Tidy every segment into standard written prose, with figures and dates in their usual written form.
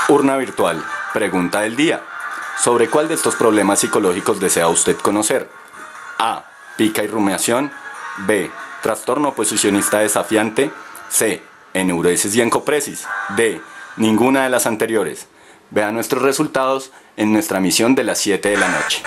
Urna virtual. Pregunta del día. ¿Sobre cuál de estos problemas psicológicos desea usted conocer? A. Pica y rumiación. B. Trastorno oposicionista desafiante. C. Enuresis y encopresis. D. Ninguna de las anteriores. Vea nuestros resultados en nuestra emisión de las 7 de la noche.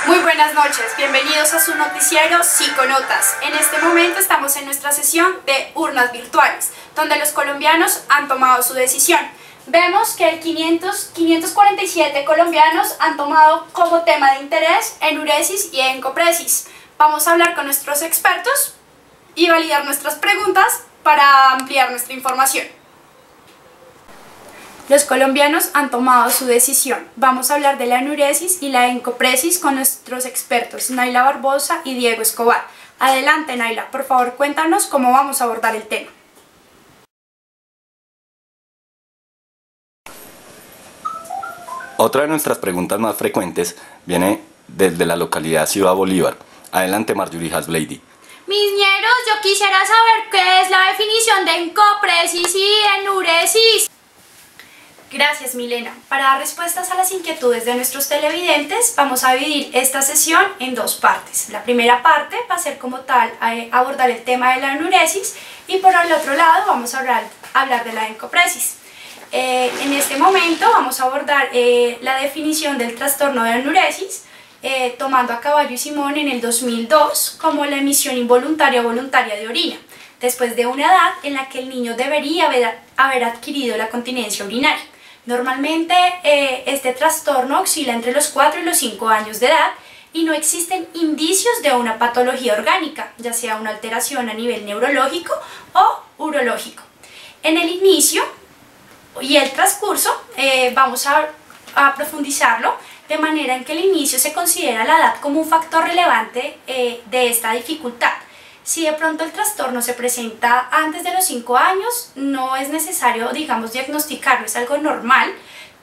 Muy buenas noches, bienvenidos a su noticiero Psiconotas. En este momento estamos en nuestra sesión de urnas virtuales, donde los colombianos han tomado su decisión. Vemos que 547 colombianos han tomado como tema de interés enuresis y encopresis. Vamos a hablar con nuestros expertos y validar nuestras preguntas para ampliar nuestra información. Los colombianos han tomado su decisión. Vamos a hablar de la enuresis y la encopresis con nuestros expertos Naila Barbosa y Diego Escobar. Adelante, Naila, por favor cuéntanos cómo vamos a abordar el tema. Otra de nuestras preguntas más frecuentes viene desde la localidad Ciudad Bolívar. Adelante, Marjorie Hasblady. Mis ñeros, yo quisiera saber qué es la definición de encopresis y enuresis. Gracias, Milena. Para dar respuestas a las inquietudes de nuestros televidentes, vamos a dividir esta sesión en dos partes. La primera parte va a ser como tal abordar el tema de la enuresis y por el otro lado vamos a hablar de la encopresis. En este momento vamos a abordar la definición del trastorno de enuresis, tomando a Caballo y Simón en el 2002 como la emisión involuntaria o voluntaria de orina, después de una edad en la que el niño debería haber adquirido la continencia urinaria. Normalmente este trastorno oscila entre los 4 y los 5 años de edad y no existen indicios de una patología orgánica, ya sea una alteración a nivel neurológico o urológico. En el inicio y el transcurso vamos a profundizarlo de manera en que el inicio se considera la edad como un factor relevante de esta dificultad. Si de pronto el trastorno se presenta antes de los 5 años, no es necesario, digamos, diagnosticarlo, es algo normal,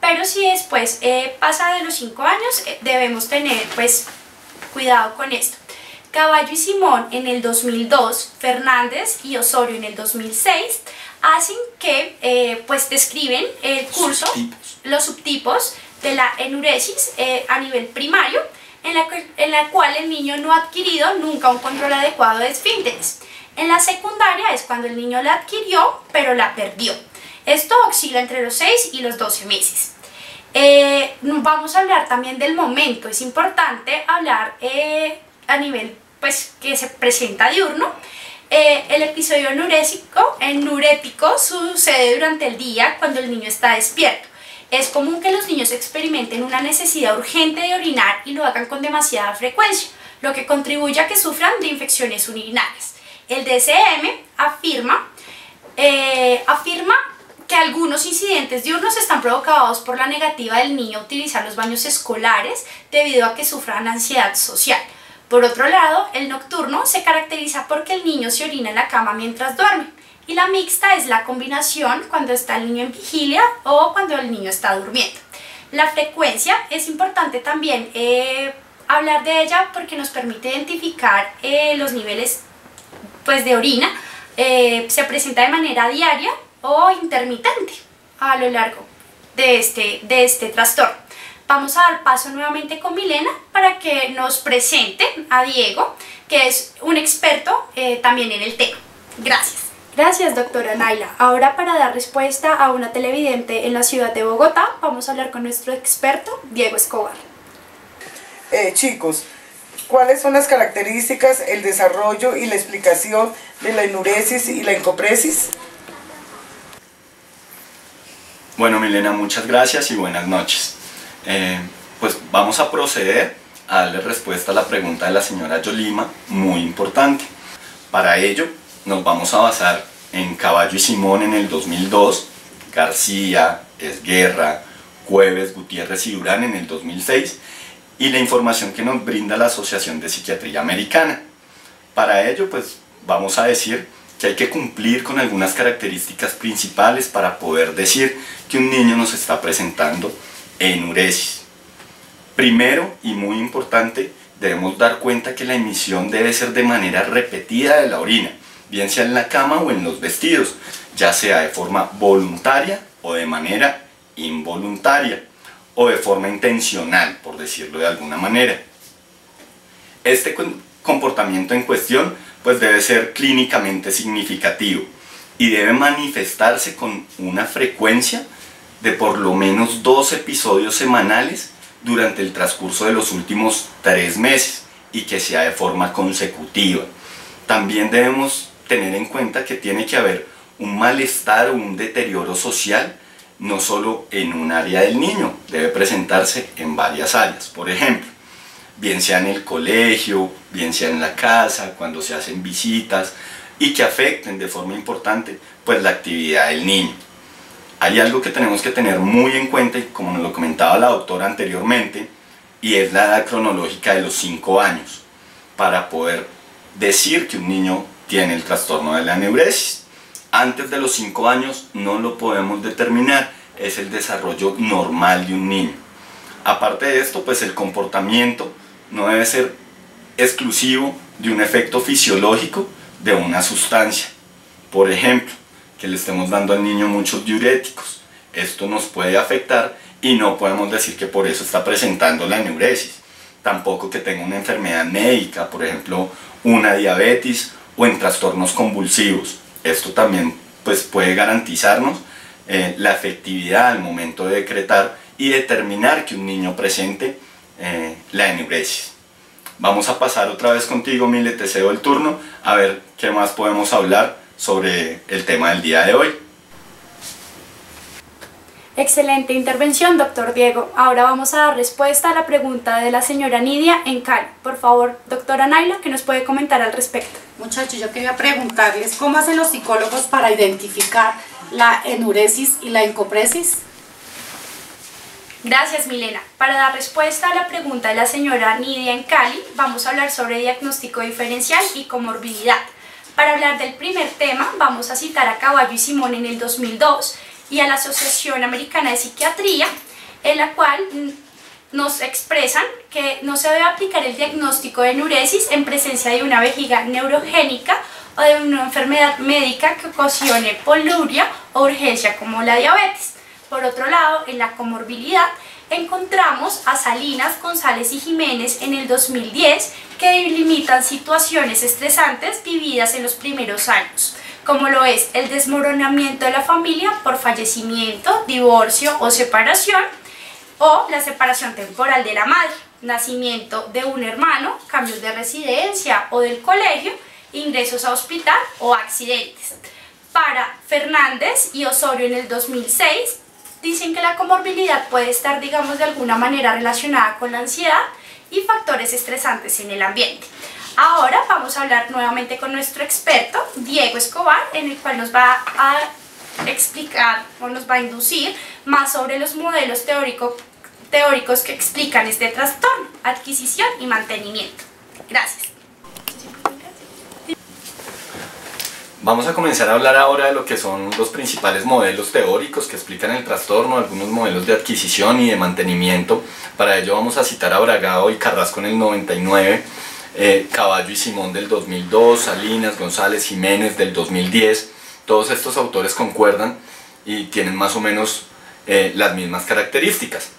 pero si después pasa de los 5 años, debemos tener, pues, cuidado con esto. Caballo y Simón en el 2002, Fernández y Osorio en el 2006, hacen que, pues, describen el curso, los subtipos de la enuresis a nivel primario, en la cual el niño no ha adquirido nunca un control adecuado de esfínteres. En la secundaria es cuando el niño la adquirió, pero la perdió. Esto oscila entre los 6 y los 12 meses. Vamos a hablar también del momento. Es importante hablar a nivel, pues, que se presenta diurno. El episodio enurético sucede durante el día cuando el niño está despierto. Es común que los niños experimenten una necesidad urgente de orinar y lo hagan con demasiada frecuencia, lo que contribuye a que sufran de infecciones urinarias. El DSM afirma que algunos incidentes diurnos están provocados por la negativa del niño a utilizar los baños escolares debido a que sufran ansiedad social. Por otro lado, el nocturno se caracteriza porque el niño se orina en la cama mientras duerme. Y la mixta es la combinación cuando está el niño en vigilia o cuando el niño está durmiendo. La frecuencia es importante también hablar de ella porque nos permite identificar los niveles, pues, de orina. Se presenta de manera diaria o intermitente a lo largo de este trastorno. Vamos a dar paso nuevamente con Milena para que nos presente a Diego, que es un experto también en el tema. Gracias. Gracias, doctora Naila. Ahora, para dar respuesta a una televidente en la ciudad de Bogotá, vamos a hablar con nuestro experto, Diego Escobar. Chicos, ¿cuáles son las características, el desarrollo y la explicación de la enuresis y la encopresis? Bueno, Milena, muchas gracias y buenas noches. Pues vamos a proceder a darle respuesta a la pregunta de la señora Yolima, muy importante. Para ello, nos vamos a basar en Caballo y Simón en el 2002, García, Esguerra, Cueves, Gutiérrez y Durán en el 2006 y la información que nos brinda la Asociación de Psiquiatría Americana. Para ello, pues vamos a decir que hay que cumplir con algunas características principales para poder decir que un niño nos está presentando enuresis. Primero, y muy importante, debemos dar cuenta que la emisión debe ser de manera repetida de la orina, bien sea en la cama o en los vestidos, ya sea de forma voluntaria o de manera involuntaria, o de forma intencional, por decirlo de alguna manera. Este comportamiento en cuestión pues debe ser clínicamente significativo y debe manifestarse con una frecuencia de por lo menos 2 episodios semanales durante el transcurso de los últimos 3 meses y que sea de forma consecutiva. También debemos tener en cuenta que tiene que haber un malestar o un deterioro social no solo en un área del niño, debe presentarse en varias áreas. Por ejemplo, bien sea en el colegio, bien sea en la casa, cuando se hacen visitas, y que afecten de forma importante pues la actividad del niño. Hay algo que tenemos que tener muy en cuenta, y como nos lo comentaba la doctora anteriormente, y es la edad cronológica de los 5 años, para poder decir que un niño tiene el trastorno de la enuresis. Antes de los 5 años no lo podemos determinar, es el desarrollo normal de un niño. Aparte de esto, pues el comportamiento no debe ser exclusivo de un efecto fisiológico de una sustancia. Por ejemplo, que le estemos dando al niño muchos diuréticos. Esto nos puede afectar y no podemos decir que por eso está presentando la enuresis. Tampoco que tenga una enfermedad médica, por ejemplo, una diabetes o en trastornos convulsivos. Esto también pues, puede garantizarnos la efectividad al momento de decretar y determinar que un niño presente la enuresis. Vamos a pasar otra vez contigo, Mile, te cedo el turno, a ver qué más podemos hablar sobre el tema del día de hoy. Excelente intervención, doctor Diego. Ahora vamos a dar respuesta a la pregunta de la señora Nidia en Cali. Por favor, doctora Naila, ¿qué nos puede comentar al respecto? Muchachos, yo quería preguntarles, ¿cómo hacen los psicólogos para identificar la enuresis y la encopresis? Gracias, Milena. Para dar respuesta a la pregunta de la señora Nidia en Cali, vamos a hablar sobre diagnóstico diferencial y comorbilidad. Para hablar del primer tema, vamos a citar a Caballo y Simón en el 2002 y a la Asociación Americana de Psiquiatría, en la cual nos expresan que no se debe aplicar el diagnóstico de enuresis en presencia de una vejiga neurogénica o de una enfermedad médica que ocasione poluria o urgencia como la diabetes. Por otro lado, en la comorbilidad encontramos a Salinas, González y Jiménez en el 2010 que delimitan situaciones estresantes vividas en los primeros años, como lo es el desmoronamiento de la familia por fallecimiento, divorcio o separación, o la separación temporal de la madre, nacimiento de un hermano, cambios de residencia o del colegio, ingresos a hospital o accidentes. Para Fernández y Osorio en el 2006, dicen que la comorbilidad puede estar, digamos, de alguna manera relacionada con la ansiedad y factores estresantes en el ambiente. Ahora vamos a hablar nuevamente con nuestro experto, Diego Escobar, en el cual nos va a explicar o nos va a inducir más sobre los modelos teóricos que explican este trastorno, adquisición y mantenimiento. Gracias. Vamos a comenzar a hablar ahora de lo que son los principales modelos teóricos que explican el trastorno, algunos modelos de adquisición y de mantenimiento. Para ello vamos a citar a Bragado y Carrasco en el 99, Caballo y Simón del 2002, Salinas, González, Jiménez del 2010. Todos estos autores concuerdan y tienen más o menos las mismas características.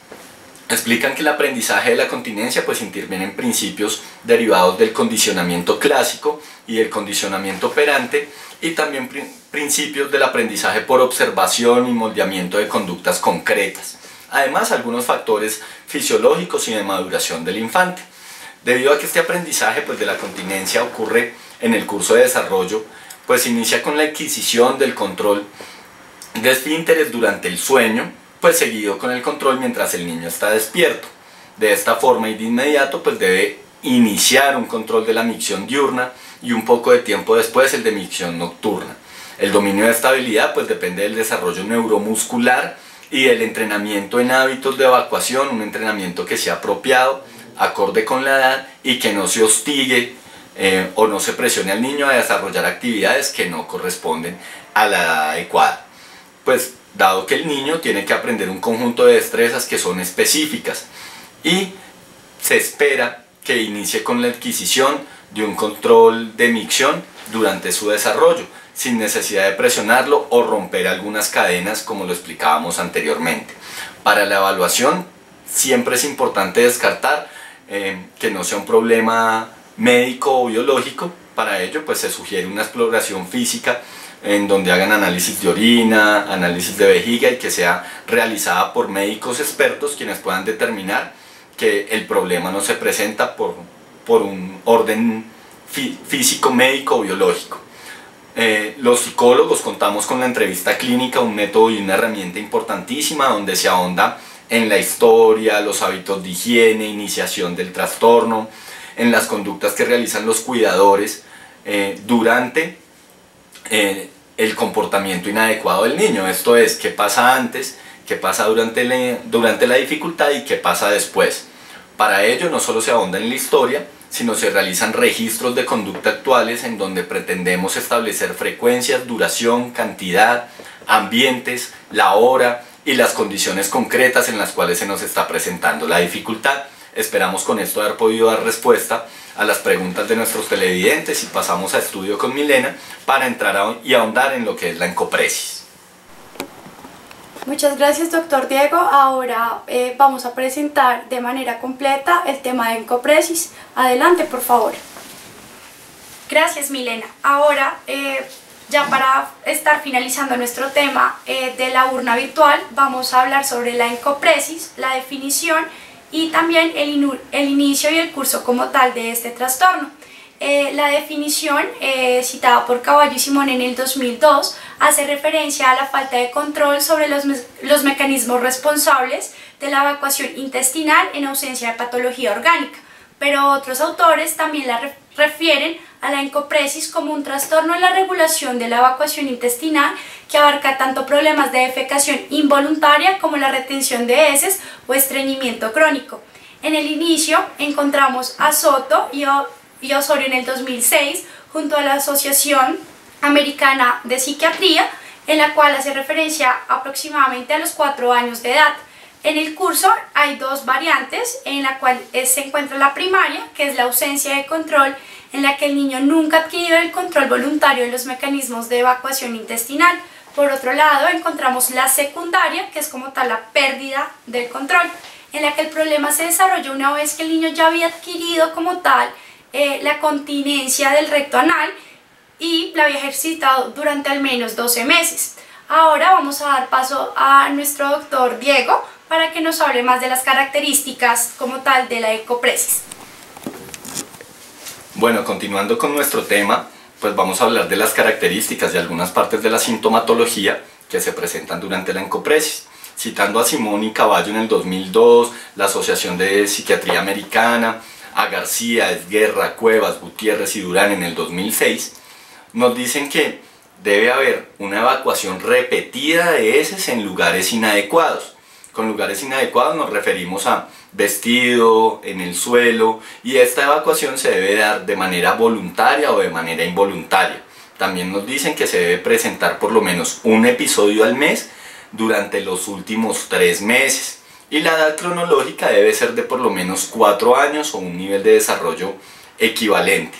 Explican que el aprendizaje de la continencia pues interviene en principios derivados del condicionamiento clásico y del condicionamiento operante, y también principios del aprendizaje por observación y moldeamiento de conductas concretas. Además, algunos factores fisiológicos y de maduración del infante. Debido a que este aprendizaje pues, de la continencia ocurre en el curso de desarrollo, pues inicia con la adquisición del control de esfínteres durante el sueño, pues seguido con el control mientras el niño está despierto. De esta forma y de inmediato pues debe iniciar un control de la micción diurna y un poco de tiempo después el de micción nocturna. El dominio de esta habilidad pues depende del desarrollo neuromuscular y del entrenamiento en hábitos de evacuación, un entrenamiento que sea apropiado, acorde con la edad y que no se hostigue o no se presione al niño a desarrollar actividades que no corresponden a la edad adecuada. Pues dado que el niño tiene que aprender un conjunto de destrezas que son específicas y se espera que inicie con la adquisición de un control de micción durante su desarrollo, sin necesidad de presionarlo o romper algunas cadenas como lo explicábamos anteriormente. Para la evaluación siempre es importante descartar que no sea un problema médico o biológico. Para ello pues se sugiere una exploración física en donde hagan análisis de orina, análisis de vejiga y que sea realizada por médicos expertos quienes puedan determinar que el problema no se presenta por un orden físico, médico o biológico. Los psicólogos contamos con la entrevista clínica, un método y una herramienta importantísima donde se ahonda en la historia, los hábitos de higiene, iniciación del trastorno, en las conductas que realizan los cuidadores durante el comportamiento inadecuado del niño. Esto es, qué pasa antes, qué pasa durante la dificultad y qué pasa después. Para ello no solo se ahonda en la historia, sino se realizan registros de conducta actuales en donde pretendemos establecer frecuencias, duración, cantidad, ambientes, la hora y las condiciones concretas en las cuales se nos está presentando la dificultad. Esperamos con esto haber podido dar respuesta a las preguntas de nuestros televidentes y pasamos a estudio con Milena para entrar y ahondar en lo que es la encopresis. Muchas gracias, doctor Diego. Ahora vamos a presentar de manera completa el tema de encopresis. Adelante, por favor. Gracias, Milena. Ahora, ya para estar finalizando nuestro tema de la urna virtual, vamos a hablar sobre la encopresis, la definición y también el inicio y el curso como tal de este trastorno. La definición, citada por Caballo y Simón en el 2002, hace referencia a la falta de control sobre los mecanismos responsables de la evacuación intestinal en ausencia de patología orgánica, pero otros autores también la refieren a la encopresis como un trastorno en la regulación de la evacuación intestinal que abarca tanto problemas de defecación involuntaria como la retención de heces o estreñimiento crónico. En el inicio encontramos a Soto y Osorio en el 2006 junto a la Asociación Americana de Psiquiatría, en la cual hace referencia aproximadamente a los 4 años de edad. En el curso hay dos variantes, en la cual se encuentra la primaria, que es la ausencia de control, en la que el niño nunca ha adquirido el control voluntario de los mecanismos de evacuación intestinal. Por otro lado, encontramos la secundaria, que es como tal la pérdida del control, en la que el problema se desarrolla una vez que el niño ya había adquirido como tal la continencia del recto anal y la había ejercitado durante al menos 12 meses. Ahora vamos a dar paso a nuestro doctor Diego para que nos hable más de las características como tal de la encopresis. Bueno, continuando con nuestro tema, pues vamos a hablar de las características y algunas partes de la sintomatología que se presentan durante la encopresis. Citando a Simón y Caballo en el 2002, la Asociación de Psiquiatría Americana, a García, Esguerra, Cuevas, Gutiérrez y Durán en el 2006, nos dicen que debe haber una evacuación repetida de heces en lugares inadecuados. Con lugares inadecuados nos referimos a vestido, en el suelo, y esta evacuación se debe dar de manera voluntaria o de manera involuntaria. También nos dicen que se debe presentar por lo menos un episodio al mes durante los últimos 3 meses. Y la edad cronológica debe ser de por lo menos 4 años o un nivel de desarrollo equivalente.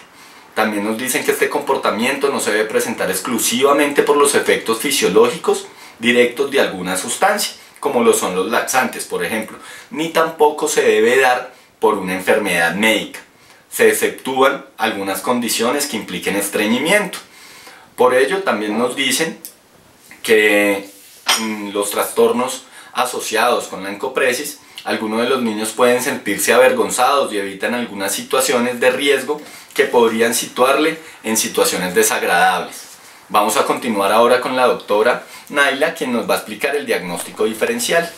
También nos dicen que este comportamiento no se debe presentar exclusivamente por los efectos fisiológicos directos de alguna sustancia, como lo son los laxantes, por ejemplo, ni tampoco se debe dar por una enfermedad médica. Se exceptúan algunas condiciones que impliquen estreñimiento. Por ello, también nos dicen que los trastornos asociados con la encopresis, algunos de los niños pueden sentirse avergonzados y evitan algunas situaciones de riesgo que podrían situarle en situaciones desagradables. Vamos a continuar ahora con la doctora Naila, quien nos va a explicar el diagnóstico diferencial.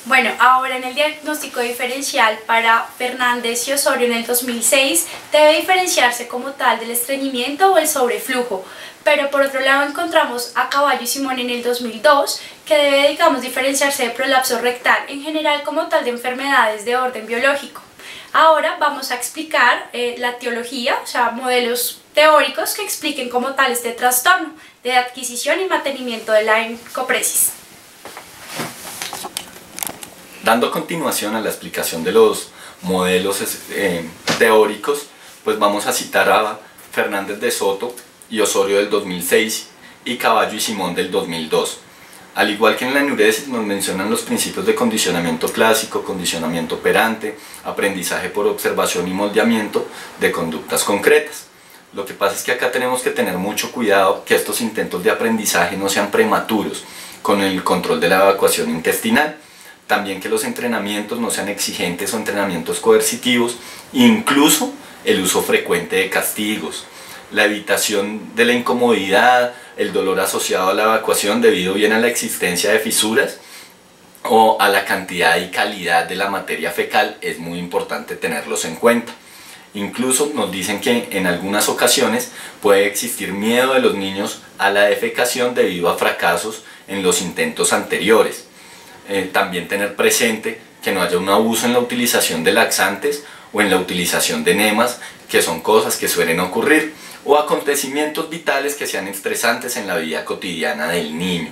Bueno, ahora en el diagnóstico diferencial para Fernández y Osorio en el 2006 debe diferenciarse como tal del estreñimiento o el sobreflujo, pero por otro lado encontramos a Caballo y Simón en el 2002 que debe, digamos, diferenciarse de prolapso rectal, en general como tal de enfermedades de orden biológico. Ahora vamos a explicar la teología, o sea, modelos teóricos que expliquen como tal este trastorno de adquisición y mantenimiento de la encopresis. Dando continuación a la explicación de los modelos teóricos, pues vamos a citar a Fernández de Soto, y Osorio del 2006 y Caballo y Simón del 2002. Al igual que en la enuresis nos mencionan los principios de condicionamiento clásico, condicionamiento operante, aprendizaje por observación y moldeamiento de conductas concretas. Lo que pasa es que acá tenemos que tener mucho cuidado que estos intentos de aprendizaje no sean prematuros con el control de la evacuación intestinal. También que los entrenamientos no sean exigentes o entrenamientos coercitivos, incluso el uso frecuente de castigos, la evitación de la incomodidad, el dolor asociado a la evacuación debido bien a la existencia de fisuras o a la cantidad y calidad de la materia fecal es muy importante tenerlos en cuenta. Incluso nos dicen que en algunas ocasiones puede existir miedo de los niños a la defecación debido a fracasos en los intentos anteriores. También tener presente que no haya un abuso en la utilización de laxantes o en la utilización de enemas, que son cosas que suelen ocurrir, o acontecimientos vitales que sean estresantes en la vida cotidiana del niño.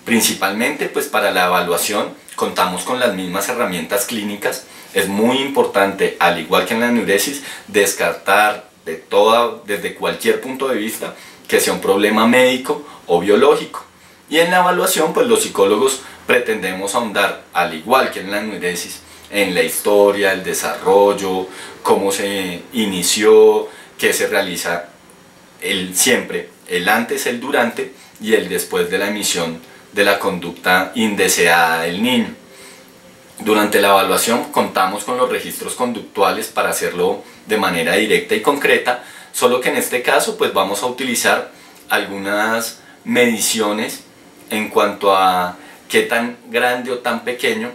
Principalmente pues para la evaluación contamos con las mismas herramientas clínicas. Es muy importante, al igual que en la enuresis, descartar desde cualquier punto de vista que sea un problema médico o biológico. Y en la evaluación pues los psicólogos pretendemos ahondar, al igual que en la enuresis, en la historia, el desarrollo, cómo se inició, qué se realiza siempre el antes, el durante y el después de la emisión de la conducta indeseada del niño. Durante la evaluación contamos con los registros conductuales para hacerlo de manera directa y concreta, solo que en este caso pues vamos a utilizar algunas mediciones en cuanto a qué tan grande o tan pequeño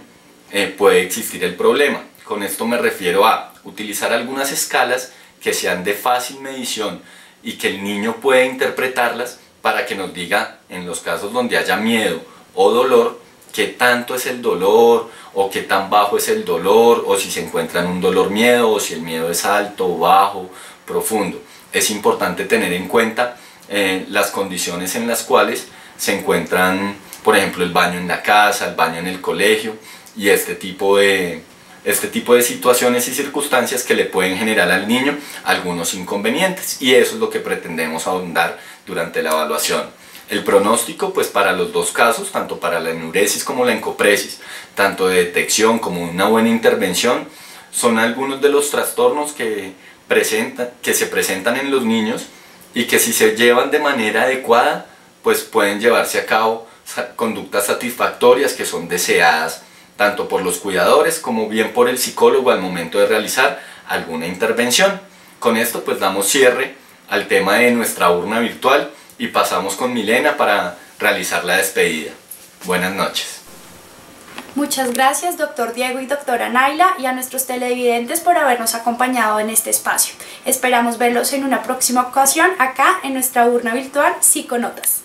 puede existir el problema. Con esto me refiero a utilizar algunas escalas que sean de fácil medición y que el niño pueda interpretarlas para que nos diga, en los casos donde haya miedo o dolor, qué tanto es el dolor o qué tan bajo es el dolor, o si se encuentra en un dolor miedo, o si el miedo es alto, bajo, profundo. Es importante tener en cuenta las condiciones en las cuales se encuentran, por ejemplo, el baño en la casa, el baño en el colegio y este tipo de situaciones y circunstancias que le pueden generar al niño algunos inconvenientes, y eso es lo que pretendemos ahondar durante la evaluación. El pronóstico pues para los dos casos, tanto para la enuresis como la encopresis, tanto de detección como una buena intervención, son algunos de los trastornos que se presentan en los niños y que si se llevan de manera adecuada pues pueden llevarse a cabo conductas satisfactorias que son deseadas tanto por los cuidadores como bien por el psicólogo al momento de realizar alguna intervención. Con esto pues damos cierre al tema de nuestra urna virtual y pasamos con Milena para realizar la despedida. Buenas noches. Muchas gracias, doctor Diego y doctora Naila, y a nuestros televidentes por habernos acompañado en este espacio. Esperamos verlos en una próxima ocasión acá en nuestra urna virtual Psiconotas.